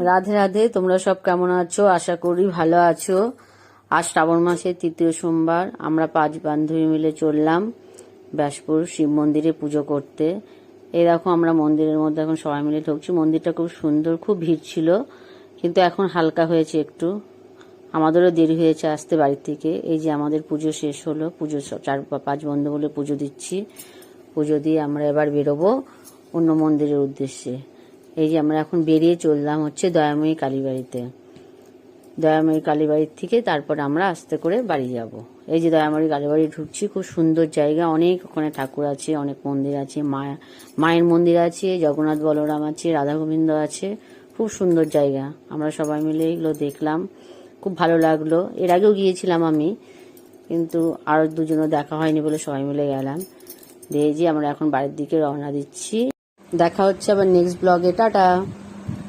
রাধে রাধে। তোমরা সব কেমন আছো? আশা করি ভালো আছো। আজ শ্রাবণ মাসের তৃতীয় সোমবার আমরা 5 বান্ধবী মিলে চললাম ব্যাসপুর শিব মন্দিরে পুজো করতে। এই দেখো আমরা মন্দিরের মধ্যে এখন সবাই মিলে ঢুকছি। মন্দিরটা খুব সুন্দর, খুব ভিড় ছিল, কিন্তু এখন হালকা হয়েছে একটু। আমাদেরও দেরি হয়েছে আসতে বাড়ি থেকে। এই যে আমাদের পুজো শেষ হলো, পুজো 4-5 বন্ধু বলে পুজো দিচ্ছি। পুজো দিয়ে আমরা এবার বেরোবো অন্য মন্দিরের উদ্দেশ্যে। এই যে আমরা এখন বেরিয়ে চললাম হচ্ছে দয়াময়ী কালীবাড়িতে। দয়াময়ী কালীবাড়ির থেকে তারপর আমরা আস্তে করে বাড়ি যাব। এই যে দয়াময়ী কালীবাড়ি ঢুকছি, খুব সুন্দর জায়গা, অনেক ওখানে ঠাকুর আছে, অনেক মন্দির আছে, মায়ের মন্দির আছে, জগন্নাথ বলরাম আছে, রাধা গোবিন্দ আছে, খুব সুন্দর জায়গা। আমরা সবাই মিলে এগুলো দেখলাম, খুব ভালো লাগলো। এর আগেও গিয়েছিলাম আমি, কিন্তু আরো দুজনও দেখা হয়নি বলে সবাই মিলে গেলাম। দিয়ে যে আমরা এখন বাড়ির দিকে রওনা দিচ্ছি। দেখা হচ্ছে আবার নেক্সট ব্লগে। টাটা।